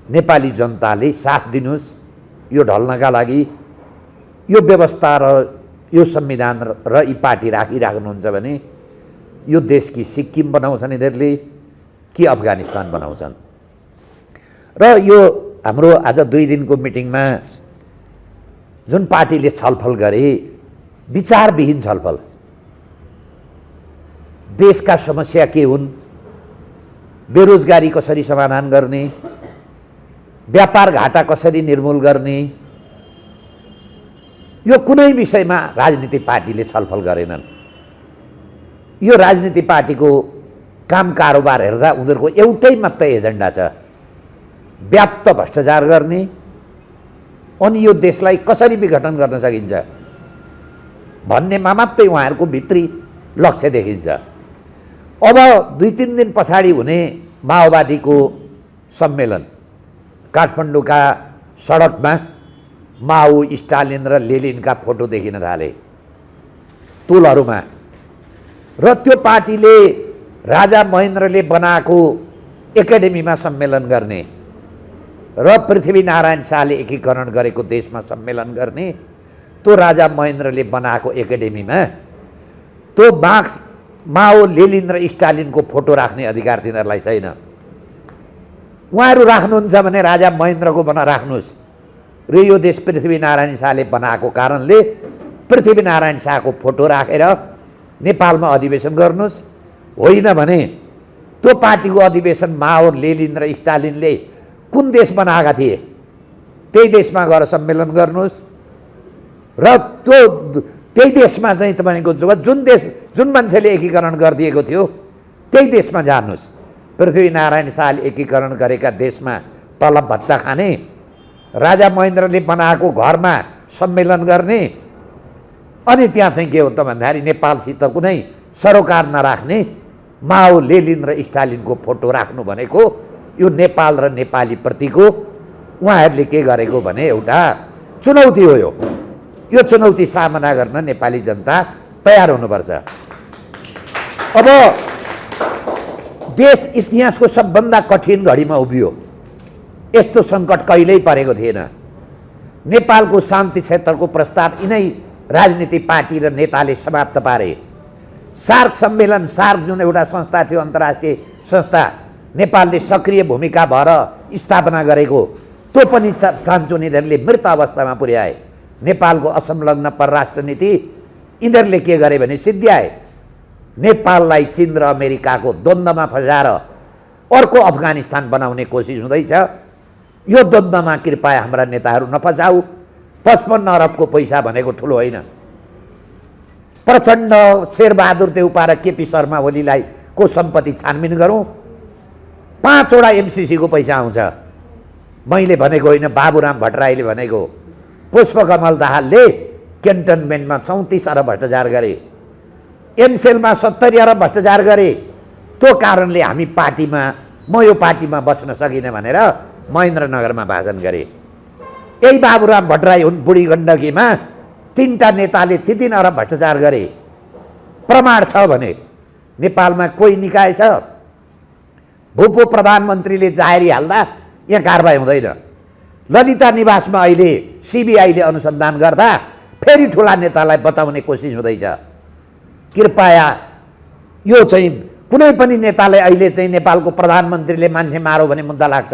नेपाली जनताले साथ दिनुहोस्। यो ढल्नका लागि यो व्यवस्था र यो संविधान र यी पार्टी राखिराख्नुहुन्छ भने यो देशकी सिक्किम बनाउँछन् यिनीहरूले कि अफगानिस्तान बनाउँछन्। र यो हाम्रो आज 2 दिनको मिटिङमा जुन पार्टीले छलफल गरे, विचारविहीन छलफल। देशका समस्या के हुन्, बेरोजगारी कसरी समाधान गर्ने, व्यापार घाटा कसरी निर्मूल गर्ने, यो कुनै विषयमा राजनीतिक पार्टीले छलफल गरेनन्। यो राजनीतिक पार्टीको काम कारोबार हेर्दा उनीहरूको एउटै मात्रै एजेन्डा छ, व्याप्त भ्रष्टाचार गर्ने अनि यो देशलाई कसरी विघटन गर्न सकिन्छ भन्नेमा मात्रै उहाँहरूको भित्री लक्ष्य देखिन्छ। अब 2-3 दिन पछाडि हुने माओवादीको सम्मेलन, काठमाडौँका सडकमा माओ, स्टालिन र लेनिनका फोटो देखिन थाले तुलहरूमा, र त्यो पार्टीले राजा महेन्द्रले बनाएको एकाडेमीमा सम्मेलन गर्ने र पृथ्वीनारायण शाहले एकीकरण गरेको देशमा सम्मेलन गर्ने, त्यो राजा महेन्द्रले बनाएको एकाडेमीमा त्यो माओ, लेनिन र स्टालिनको फोटो राख्ने अधिकार तिनीहरूलाई छैन। उहाँहरू राख्नुहुन्छ भने राजा महेन्द्रको राख्नुहोस् र यो देश पृथ्वीनारायण शाहले बनाएको कारणले पृथ्वीनारायण शाहको फोटो राखेर नेपालमा अधिवेशन गर्नुहोस्। होइन भने त्यो पार्टीको अधिवेशन माओ, लेनिन र स्टालिनले कुन देश बनाएका थिए त्यही देशमा गएर सम्मेलन गर्नुहोस् र त्यही देशमा चाहिँ तपाईँको जुन मान्छेले एकीकरण गरिदिएको थियो त्यही देशमा जानुहोस्। पृथ्वीनारायण शाहले एकीकरण गरेका देशमा तलब भत्ता खाने, राजा महेन्द्रले बनाएको घरमा सम्मेलन गर्ने, अनि त्यहाँ चाहिँ के हो त भन्दाखेरि नेपालसित कुनै सरोकार नराख्ने माओ, लेनिन र स्टालिनको फोटो राख्नु भनेको यो नेपाल र नेपालीप्रतिको उहाँहरूले के गरेको भने एउटा चुनौती हो। यो चुनौती सामना गर्न नेपाली जनता तयार हुनुपर्छ। अब देश इतिहासको सबभन्दा कठिन घडीमा उभियो। यस्तो सङ्कट कहिल्यै परेको थिएन। नेपालको शान्ति क्षेत्रको प्रस्ताव यिनै राजनीतिक पार्टी र नेताले समाप्त पारे। सार्क सम्मेलन, सार्क जुन एउटा संस्था थियो, अन्तर्राष्ट्रिय संस्था, नेपालले सक्रिय भूमिका भएर स्थापना गरेको, त्यो पनि चान्चुन यिनीहरूले मृत अवस्थामा पुर्याए। नेपालको असंलग्न परराष्ट्र नीति यिनीहरूले के गरे भने सिद्ध्याए। नेपाललाई चीन र अमेरिकाको द्वन्द्वमा फसाएर अर्को अफगानिस्तान बनाउने कोसिस हुँदैछ। यो द्वन्द्वमा कृपया हाम्रा नेताहरू नफसाऊ, 55 अरबको पैसा भनेको ठुलो होइन। प्रचण्ड, शेरबहादुर देउपा र केपी शर्मा ओलीलाई को सम्पत्ति छानबिन गरौँ। 5 वटा एमसिसीको पैसा आउँछ। मैले भनेको होइन, बाबुराम भट्टराईले भनेको। पुष्पकमल दाहालले क्यान्टनमेन्टमा 34 अरब भ्रष्टाचार गरे, एमसेलमा 70 अरब भ्रष्टाचार गरे। त्यो कारणले हामी पार्टीमा, म यो पार्टीमा बस्न सकिनँ भनेर महेन्द्रनगरमा भाषण गरे। यही बाबुराम भट्टराई हुन्। बुढी गण्डकीमा 3टा नेताले 3 अरब भ्रष्टाचार गरे। प्रमाण छ भने नेपालमा कोही निकाय छ? भूपो प्रधानमन्त्रीले जाहेरी हाल्दा यहाँ कारबाही हुँदैन। ललिता निवासमा अहिले सिबिआईले अनुसन्धान गर्दा फेरि ठुला नेतालाई बचाउने कोसिस हुँदैछ। कृपया यो चाहिँ कुनै पनि नेताले अहिले चाहिँ नेपालको प्रधानमन्त्रीले मान्छे मारो भने मुद्दा लाग्छ,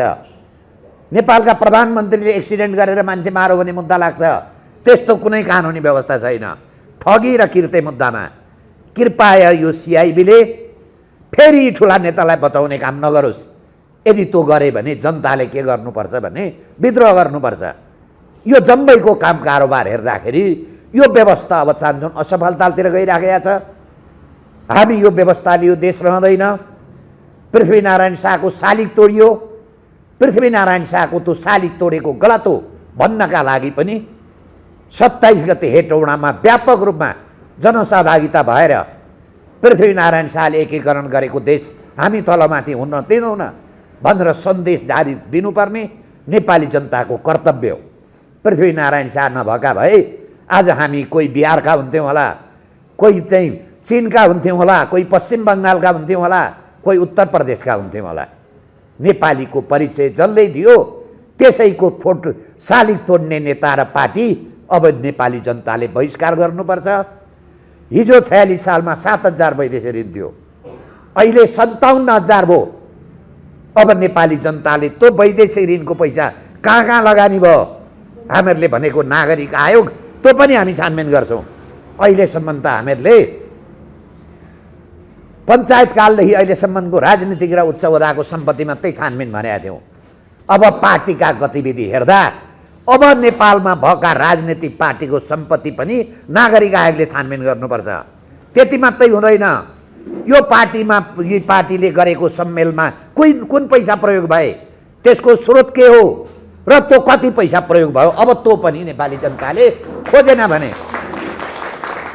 नेपालका प्रधानमन्त्रीले एक्सिडेन्ट गरेर मान्छे मारो भने मुद्दा लाग्छ। त्यस्तो कुनै कानुनी व्यवस्था छैन ठगी र किर्ते मुद्दामा। कृपया यो सिआइबीले फेरि ठुला नेतालाई बचाउने काम नगरोस्। यदि त्यो गरे भने जनताले के गर्नुपर्छ भने विद्रोह गर्नुपर्छ। यो जम्मैको काम कारोबार हेर्दाखेरि यो व्यवस्था अब चान्चुन असफलतातिर गइराखेको छ। हामी यो व्यवस्थाले यो देश रहँदैन। पृथ्वीनारायण शाहको शालिग तोडियो। पृथ्वीनारायण शाहको त्यो शालिग तोडेको गलत हो भन्नका लागि पनि 27 गते हेटौडामा व्यापक रूपमा जनसहभागिता भएर पृथ्वीनारायण शाहले एकीकरण गरेको देश हामी तलमाथि हुन दिँदैनौँ भनेर सन्देश जारी दिनुपर्ने नेपाली जनताको कर्तव्य हो। पृथ्वीनारायण शाह नभएका भए आज हामी कोही बिहारका हुन्थ्यौँ होला, कोही चाहिँ चीनका हुन्थ्यौँ होला, कोही पश्चिम बङ्गालका हुन्थ्यौँ होला, कोही उत्तर प्रदेशका हुन्थ्यौँ होला। नेपालीको परिचय जसले दियो त्यसैको फोटो शालिग तोड्ने नेता र पार्टी अब नेपाली जनताले बहिष्कार गर्नुपर्छ। हिजो 46 सालमा 7,000 वैदेशिक ऋण थियो, अहिले 57,000 भयो। अब नेपाली जनताले त्यो वैदेशिक ऋणको पैसा कहाँ कहाँ लगानी भयो? हामीहरूले भनेको नागरिक आयोग, त्यो पनि हामी छानबिन गर्छौँ। अहिलेसम्म त हामीहरूले पञ्चायतकालदेखि अहिलेसम्मको राजनीतिक र उच्च ओदाको सम्पत्ति मात्रै छानबिन भनेका थियौँ। अब पार्टीका गतिविधि हेर्दा अब नेपालमा भएका राजनीतिक पार्टीको सम्पत्ति पनि नागरिक आयोगले छानबिन गर्नुपर्छ। त्यति मात्रै हुँदैन, यो पार्टीले गरेको सम्मेलनमा कुन पैसा प्रयोग भए, त्यसको स्रोत के हो र त्यो कति पैसा प्रयोग भयो, अब त्यो पनि नेपाली जनताले खोजेन भने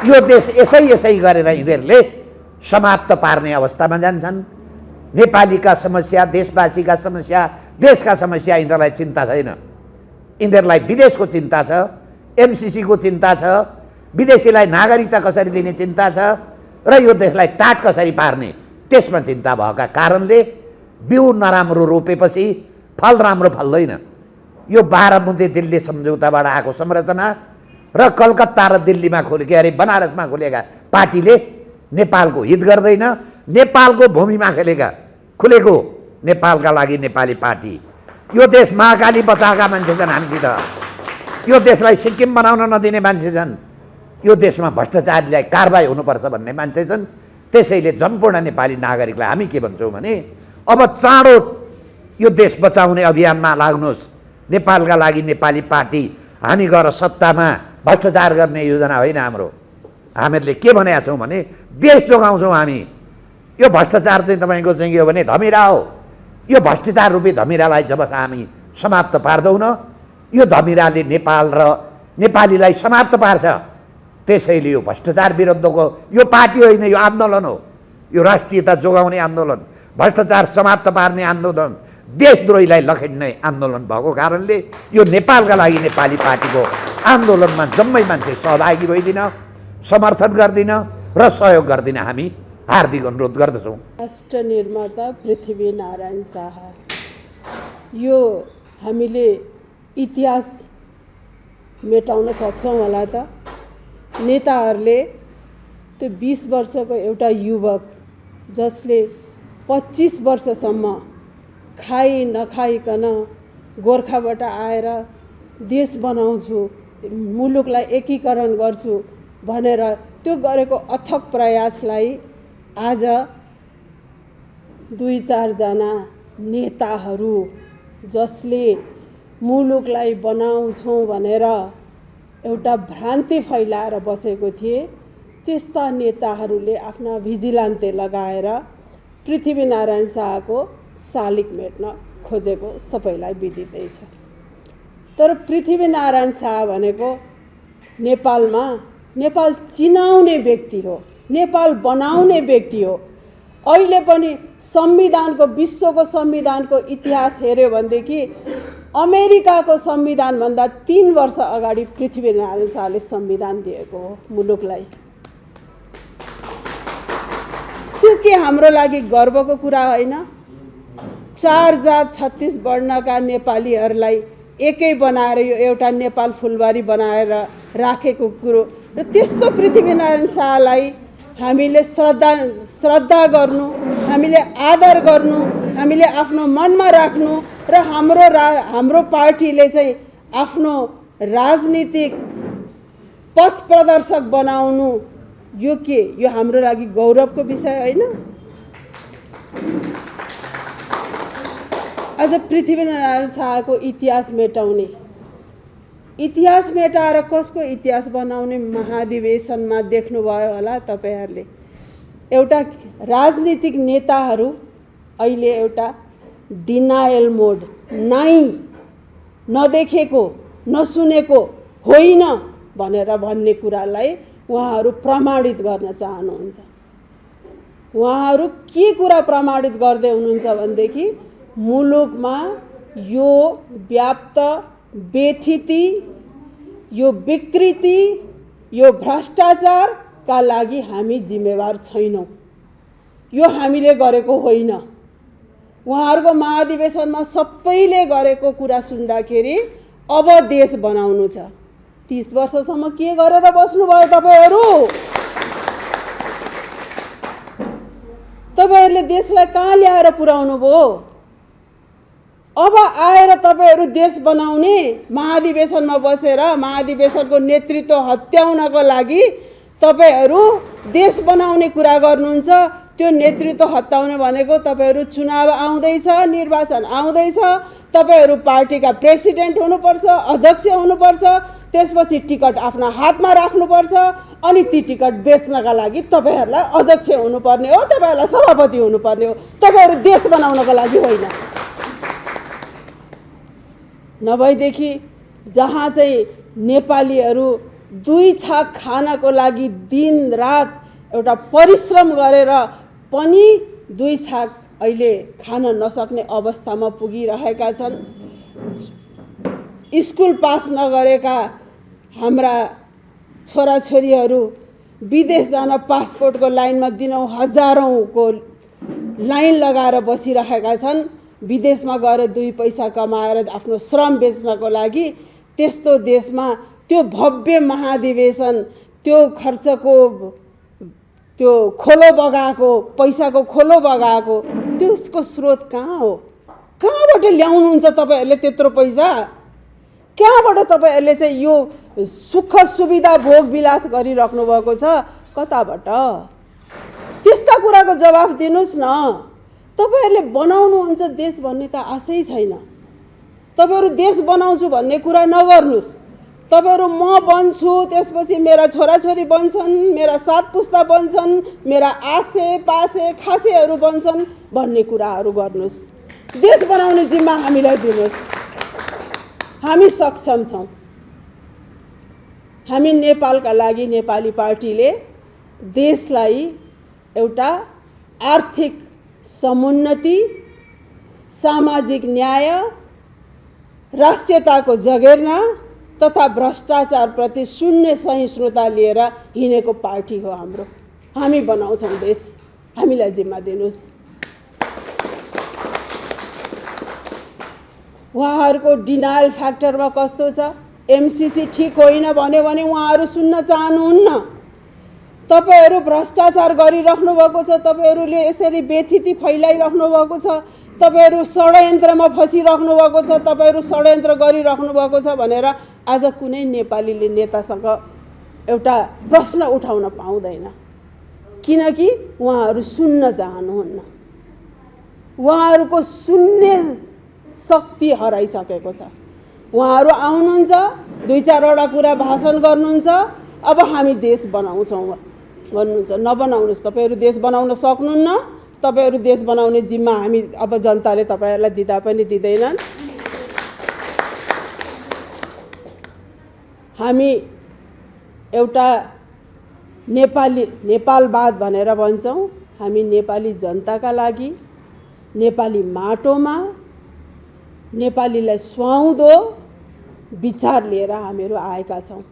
यो देश यसै गरेर यिनीहरूले समाप्त पार्ने अवस्थामा जान्छन्। नेपालीका समस्या, देशवासीका समस्या, देशका समस्या यिनीहरूलाई चिन्ता छैन। यिनीहरूलाई विदेशको चिन्ता छ, एमसिसीको चिन्ता छ, विदेशीलाई नागरिकता कसरी दिने चिन्ता छ र यो देशलाई टाट कसरी पार्ने त्यसमा चिन्ता भएका कारणले बिउ नराम्रो रोपेपछि फल राम्रो फल्दैन। यो 12 बुँदे दिल्ली सम्झौताबाट आएको संरचना र कलकत्ता र दिल्लीमा बनारसमा खोलेका पार्टीले नेपालको हित गर्दैन। नेपालको भूमिमा खुलेको नेपालका लागि नेपाली पार्टी, यो देश महाकाली बचाएका मान्छे छन् हामीसित, यो देशलाई सिक्किम बनाउन नदिने मान्छे छन्, यो देशमा भ्रष्टाचारीलाई कारबाही हुनुपर्छ भन्ने मान्छे छन्। त्यसैले सम्पूर्ण नेपाली नागरिकलाई हामी के भन्छौँ भने अब चाँडो यो देश बचाउने अभियानमा लाग्नुहोस्। नेपालका लागि नेपाली पार्टी, हामी गएर सत्तामा भ्रष्टाचार गर्ने योजना होइन हाम्रो। हामीहरूले के भनेका छौँ भने देश जोगाउँछौँ हामी। यो भ्रष्टाचार चाहिँ तपाईँको चाहिँ के हो भने धमिरा हो। यो भ्रष्टाचार रूपी धमिरालाई जब हामी समाप्त पार्दैनौँ, यो धमिराले नेपाल र नेपालीलाई समाप्त पार्छ। त्यसैले यो भ्रष्टाचार विरुद्धको यो पार्टी होइन, यो आन्दोलन हो। यो राष्ट्रियता जोगाउने आन्दोलन, भ्रष्टाचार समाप्त पार्ने आन्दोलन, देशद्रोहीलाई लखेट्ने आन्दोलन भएको कारणले यो नेपालका लागि नेपाली पार्टीको आन्दोलनमा जम्मै मान्छे सहभागी भइदिन, समर्थन गर्दिन र सहयोग गर्दिन हामी हार्दिक अनुरोध गर्दछौँ। राष्ट्र निर्माता पृथ्वीनारायण शाह, यो हामीले इतिहास मेटाउन सक्छौँ होला त? नेताहरूले त्यो 20 वर्षको एउटा युवक जसले 25 वर्षसम्म खाइ नखाइकन गोर्खाबाट आएर देश बनाउँछु, मुलुकलाई एकीकरण गर्छु भनेर त्यो गरेको अथक प्रयासलाई आज 2-4 जना नेताहरू जसले मुलुकलाई बनाउँछौँ भनेर एउटा भ्रान्ति फैलाएर बसेको थिए। त्यस्ता नेताहरूले आफ्ना भिजिलान्ते लगाएर पृथ्वीनारायण शाहको शालिग मेट्न खोजेको सबैलाई विदितै छ। तर पृथ्वीनारायण शाह भनेको नेपाल चिनाउने व्यक्ति हो, नेपाल बनाउने व्यक्ति हो। अहिले पनि संविधानको, विश्वको संविधानको इतिहास हेर्यो भनेदेखि अमेरिकाको संविधानभन्दा 3 वर्ष अगाडि पृथ्वीनारायण शाहले संविधान दिएको हो मुलुकलाई। त्यो के हाम्रो लागि गर्वको कुरा होइन? 4 जात 36 वर्णका नेपालीहरूलाई एकै बनाएर यो एउटा नेपाल फुलबारी बनाएर राखेको कुरो र त्यस्तो पृथ्वीनारायण शाहलाई हामीले श्रद्धा गर्नु, हामीले आदर गर्नु, हामीले आफ्नो मनमा राख्नु र हाम्रो पार्टीले चाहिँ आफ्नो राजनीतिक पथ प्रदर्शक बनाउनु, यो के? यो हाम्रो लागि गौरवको विषय होइन? आज पृथ्वीनारायण शाहको इतिहास मेटाउने, इतिहास मेटाएर कसको इतिहास बनाउने महाधिवेशनमा देख्नुभयो होला तपाईहरूले। एउटा राजनीतिक नेताहरू अहिले एउटा डिनायल मोड, नदेखेको नसुनेको होइन भनेर भन्ने कुरालाई उहाँहरू प्रमाणित गर्न चाहनुहुन्छ। उहाँहरू के कुरा प्रमाणित गर्दै हुनुहुन्छ भनेदेखि मुलुकमा यो व्याप्त बेथिति, यो विकृति, यो भ्रष्टाचारका लागि हामी जिम्मेवार छैनौँ, यो हामीले गरेको होइन। उहाँहरूको महाधिवेशनमा सबैले गरेको कुरा सुन्दाखेरि अब देश बनाउनु छ। 30 वर्षसम्म के गरेर बस्नुभयो तपाईहरू? तपाईहरूले देशलाई कहाँ ल्याएर पुर्याउनु भयो? अब आएर तपाईहरू देश बनाउने महाधिवेशनमा बसेर महाधिवेशनको नेतृत्व हत्याउनको लागि तपाईहरू देश बनाउने कुरा गर्नुहुन्छ। त्यो नेतृत्व हत्याउने भनेको तपाईहरू चुनाव आउँदैछ, निर्वाचन आउँदैछ, तपाईहरू पार्टीका प्रेसिडेन्ट हुनुपर्छ, अध्यक्ष हुनुपर्छ, त्यसपछि टिकट आफ्ना हातमा राख्नुपर्छ, अनि ती टिकट बेच्नका लागि तपाईहरूलाई अध्यक्ष हुनुपर्ने हो, तपाईहरूलाई सभापति हुनुपर्ने हो। तपाईहरू देश बनाउनको लागि होइन। नभएदेखि जहाँ चाहिँ नेपालीहरू 2 छाक खानको लागि दिन रात एउटा परिश्रम गरेर पनि 2 छाक अहिले खान नसक्ने अवस्थामा पुगिरहेका छन्। स्कुल पास नगरेका हाम्रा छोराछोरीहरू विदेश जान पासपोर्टको लाइनमा दिनौँ हजारौँको लाइन लगाएर बसिरहेका छन्। विदेशमा गएर 2 पैसा कमाएर आफ्नो श्रम बेच्नको लागि। त्यस्तो देशमा त्यो भव्य महाधिवेशन, त्यो खर्चको, त्यो खोलो बगाएको पैसाको खोलो बगाएको, त्यसको स्रोत कहाँ हो? कहाँबाट ल्याउनुहुन्छ तपाईहरूले त्यत्रो पैसा? कहाँबाट तपाईहरूले चाहिँ यो सुख सुविधा भोग विलास गरिराख्नु भएको छ? कताबाट? त्यस्ता कुराको जवाफ दिनुस् न। तपाईहरूले बनाउनुहुन्छ देश भन्ने त आशै छैन। तपाईहरू देश बनाउँछु भन्ने कुरा नगर्नुस्। तपाईहरू म बन्छु, त्यसपछि मेरा छोराछोरी बन्छन्, मेरा 7 पुस्ता बन्छन्, मेरा आसे पासे खासेहरू बन्छन् भन्ने कुराहरू गर्नुस्। देश बनाउने जिम्मा हामीलाई दिनुस्। हामी सक्षम छौँ। हामी नेपालका लागि नेपाली पार्टीले देशलाई एउटा आर्थिक समुन्नति, सामाजिक न्याय, राष्ट्रियताको जगेर्ना तथा भ्रष्टाचार प्रति शून्य सहिष्णुता लिएर हिँडेको पार्टी हो हाम्रो। हामी बनाउँछौँ देश, हामीलाई जिम्मा दिनुस्। उहाँहरूको डिनायल फ्याक्टरमा कस्तो छ? एमसीसी ठीक होइन भन्यो भने उहाँहरू सुन्न चाहनुहुन्न। तपाईहरू भ्रष्टाचार गरिराख्नु भएको छ, तपाईहरूले यसरी बेथिति फैलाइराख्नु भएको छ, तपाईहरू षड्यन्त्रमा फसिराख्नु भएको छ, तपाईहरू षड्यन्त्र गरिराख्नु भएको छ भनेर आज कुनै नेपालीले नेतासँग एउटा प्रश्न उठाउन पाउँदैन, किनकि उहाँहरू सुन्न चाहनुहुन्न। उहाँहरूको सुन्ने शक्ति हराइसकेको छ। उहाँहरू आउनुहुन्छ, दुई चारवटा कुरा भाषण गर्नुहुन्छ, अब हामी देश बनाउँछौँ भन्नुहुन्छ। नबनाउनुहोस्, तपाईँहरू देश बनाउन सक्नुहुन्न। तपाईँहरू देश बनाउने जिम्मा हामी अब जनताले तपाईँहरूलाई दिँदा पनि दिँदैनन्। हामी एउटा नेपालवाद भनेर भन्छौँ। हामी नेपाली जनताका लागि, नेपाली माटोमा नेपालीलाई सुहाउँदो विचार लिएर हामीहरू आएका छौँ।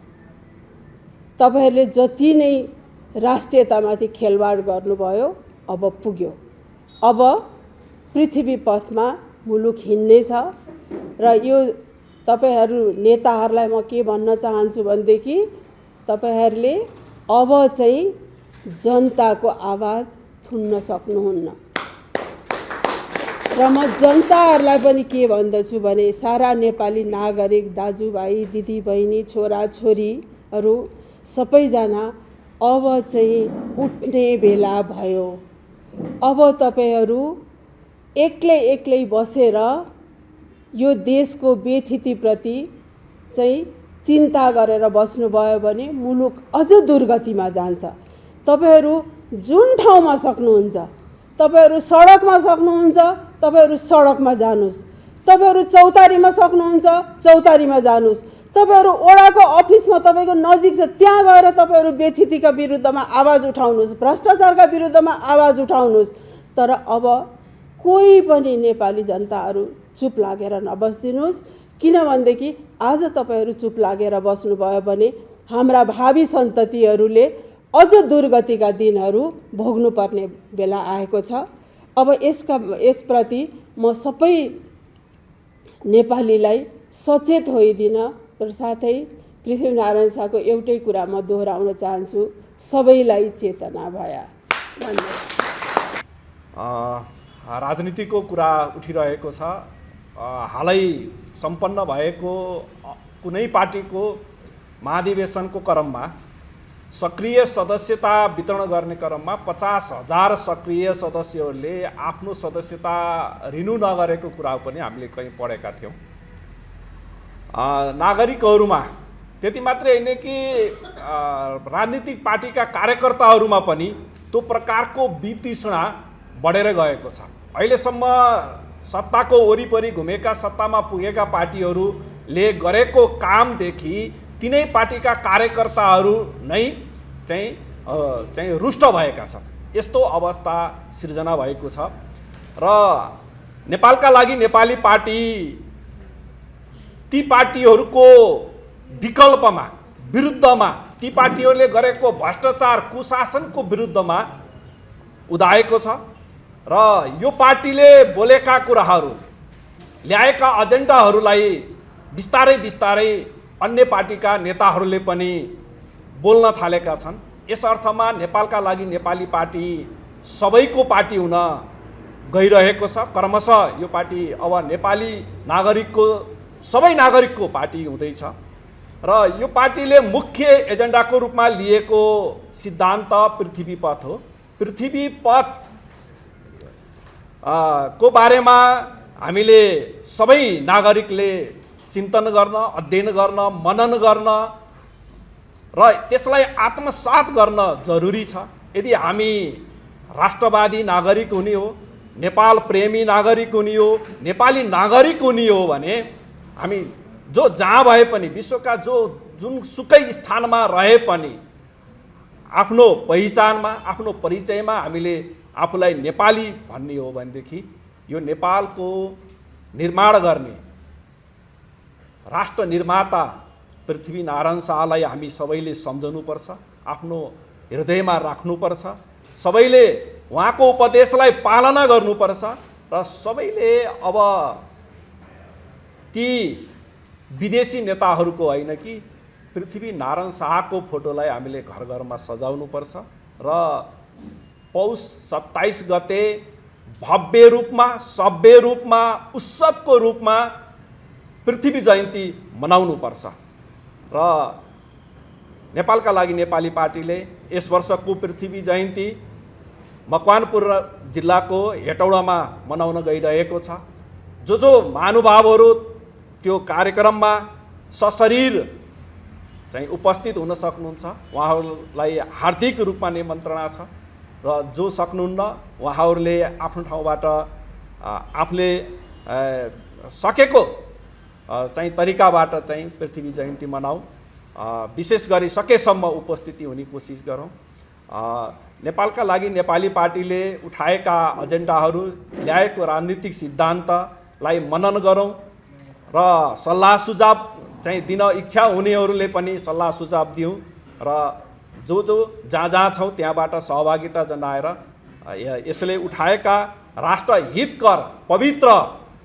तपाईँहरूले जति नै राष्ट्रियतामाथि खेलवाड गर्नुभयो, अब पुग्यो। अब पृथ्वी पथमा मुलुक हिँड्ने छ। र यो तपाईँहरू नेताहरूलाई म के भन्न चाहन्छु भनेदेखि, तपाईँहरूले अब चाहिँ जनताको आवाज थुन्न सक्नुहुन्न। र म जनताहरूलाई पनि के भन्दछु भने, सारा नेपाली नागरिक दाजुभाइ दिदीबहिनी छोराछोरीहरू सबैजना अब चाहिँ उठ्ने बेला भयो। अब तपाईँहरू एक्लै एक्लै बसेर यो देशको व्यथितिप्रति चाहिँ चिन्ता गरेर बस्नुभयो भने मुलुक अझ दुर्गतिमा जान्छ। तपाईँहरू जुन ठाउँमा सक्नुहुन्छ, तपाईँहरू सडकमा सक्नुहुन्छ, तपाईँहरू सडकमा जानुहोस्। तपाईँहरू चौतारीमा सक्नुहुन्छ, चौतारीमा जानुहोस्। तपाईँहरू ओडाको अफिसमा तपाईँको नजिक छ, त्यहाँ गएर तपाईँहरू व्यथितिका विरुद्धमा आवाज उठाउनुहोस्, भ्रष्टाचारका विरुद्धमा आवाज उठाउनुहोस्। तर अब कोही पनि नेपाली जनताहरू चुप लागेर नबस्दिनुहोस्। किनभनेदेखि आज तपाईँहरू चुप लागेर बस्नुभयो भने हाम्रा भावी सन्ततिहरूले अझ दुर्गतिका दिनहरू भोग्नुपर्ने बेला आएको छ। अब यसप्रति म सबै नेपालीलाई सचेत होइदिन र साथै पृथ्वीनारायण शाहको एउटै कुरा म दोहोऱ्याउन चाहन्छु, सबैलाई चेतना भया। राजनीतिको कुरा उठिरहेको छ। हालै सम्पन्न भएको कुनै पार्टीको महाधिवेशनको क्रममा सक्रिय सदस्यता वितरण गर्ने क्रममा 50,000 सक्रिय सदस्यहरूले आफ्नो सदस्यता रिन्यू नगरेको कुरा पनि हामीले कहीँ पढेका थियौँ। नागरिकहरूमा त्यति मात्रै होइन कि राजनीतिक पार्टीका कार्यकर्ताहरूमा पनि त्यो प्रकारको वितृष्णा बढेर गएको छ। अहिलेसम्म सत्ताको वरिपरि घुमेका, सत्तामा पुगेका पार्टीहरूले गरेको कामदेखि तिनै पार्टीका कार्यकर्ताहरू नै चाहिँ रुष्ट भएका छन्। यस्तो अवस्था सिर्जना भएको छ। र नेपालका लागि नेपाली पार्टी ती पार्टीहरूको विकल्पमा, विरुद्धमा, ती पार्टीहरूले गरेको भ्रष्टाचार कुशासनको विरुद्धमा उदाएको छ। र यो पार्टीले बोलेका कुराहरू, ल्याएका एजेन्डाहरूलाई बिस्तारै बिस्तारै अन्य पार्टीका नेताहरूले पनि बोल्न थालेका छन्। यस अर्थमा नेपालका लागि नेपाली पार्टी सबैको पार्टी हुन गइरहेको छ। क्रमशः यो पार्टी अब नेपाली नागरिकको, सबै नागरिकको पार्टी हुँदैछ। र यो पार्टीले मुख्य एजेन्डाको रूपमा लिएको सिद्धान्त पृथ्वी पथ हो। पृथ्वी पथ को बारेमा हामीले सबै नागरिकले चिन्तन गर्न, अध्ययन गर्न, मनन गर्न र त्यसलाई आत्मसात गर्न जरुरी छ। यदि हामी राष्ट्रवादी नागरिक हुने हो, नेपाल प्रेमी नागरिक हुने हो, नेपाली नागरिक हुने हो भने हामी जो जहाँ भए पनि, विश्वका जुनसुकै स्थानमा रहे पनि आफ्नो पहिचानमा, आफ्नो परिचयमा हामीले आफूलाई नेपाली भन्ने हो भनेदेखि यो नेपालको निर्माण गर्ने राष्ट्र निर्माता पृथ्वीनारायण शाहलाई हामी सबैले सम्झनुपर्छ, आफ्नो हृदयमा राख्नुपर्छ। सबैले उहाँको उपदेशलाई पालना गर्नुपर्छ। र सबैले अब ती विदेशी नेताहरूको होइन कि पृथ्वीनारायण शाहको फोटोलाई हामीले घर घरमा सजाउनुपर्छ। र पौष 27 गते भव्य रूपमा, सभ्य रूपमा, उत्सवको रूपमा पृथ्वी जयन्ती मनाउनुपर्छ। र नेपालका लागि नेपाली पार्टीले यस वर्षको पृथ्वी जयन्ती मकवानपुर जिल्लाको हेटौडामा मनाउन गइरहेको छ। जो महानुभावहरू त्यो कार्यक्रममा सशरीर चाहिँ उपस्थित हुन सक्नुहुन्छ। उहाँहरूलाई हार्दिक रूपमा निमन्त्रणा छ र जो सक्नुहुन्न उहाँहरूले आफ्नो ठाउँबाट आफूले सकेको चाहिँ तरिकाबाट चाहिँ पृथ्वी जयन्ती मनाऊ। विशेष गरी सकेसम्म उपस्थिति हुने कोसिस गरौँ। नेपालका लागि नेपाली पार्टीले उठाएका एजेन्डाहरू, ल्याएको राजनीतिक सिद्धान्तलाई मनन गरौँ र सल्लाह सुझाव चाहिँ दिन इच्छा हुनेहरूले पनि सल्लाह सुझाव दिउँ र जो जहाँ जहाँ छौँ त्यहाँबाट सहभागिता जनाएर यसले उठाएका राष्ट्रहितकर पवित्र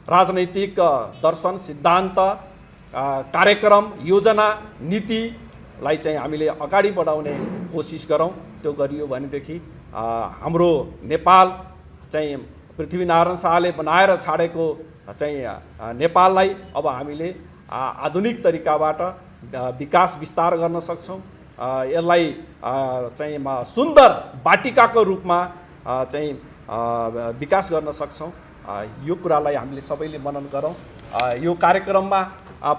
राजनैतिक दर्शन, सिद्धान्त, कार्यक्रम, योजना, नीतिलाई चाहिँ हामीले अगाडि बढाउने कोसिस गरौँ। त्यो गरियो भनेदेखि हाम्रो नेपाल चाहिँ पृथ्वीनारायण शाहले बनाएर छाडेको चाहिँ नेपाललाई अब हामीले आधुनिक तरिकाबाट विकास विस्तार गर्न सक्छौँ। यसलाई चाहिँ सुन्दर बाटिकाको रूपमा चाहिँ विकास गर्न सक्छौँ। यो कुरालाई हामीले सबैले मनन गरौँ। यो कार्यक्रममा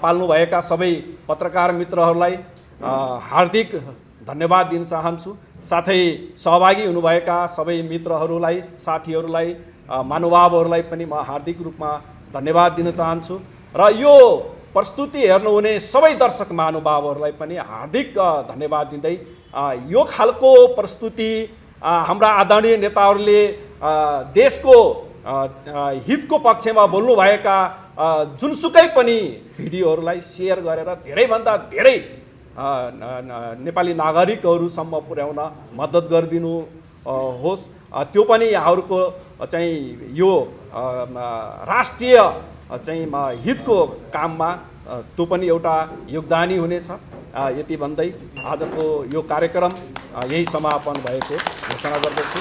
पाल्नुभएका सबै पत्रकार मित्रहरूलाई हार्दिक धन्यवाद दिन चाहन्छु। साथै सहभागी हुनुभएका सबै मित्रहरूलाई, साथीहरूलाई, महानुभावहरूलाई पनि म हार्दिक रूपमा धन्यवाद दिन चाहन्छु र यो प्रस्तुति हेर्नुहुने सबै दर्शक महानुभावहरूलाई पनि हार्दिक धन्यवाद दिँदै यो खालको प्रस्तुति हाम्रा आदरणीय नेताहरूले देशको हितको पक्षमा बोल्नुभएका जुनसुकै पनि भिडियोहरूलाई सेयर गरेर धेरैभन्दा धेरै नेपाली नागरिकहरूसम्म पुर्याउन मद्दत गरिदिनु होस्। त्यो पनि यहाँहरूको चाहिँ यो राष्ट्रिय चाहिँ हितको काममा त्यो पनि एउटा योगदानी हुनेछ। यति भन्दै आजको यो कार्यक्रम यही समापन भएको घोषणा गर्दछु।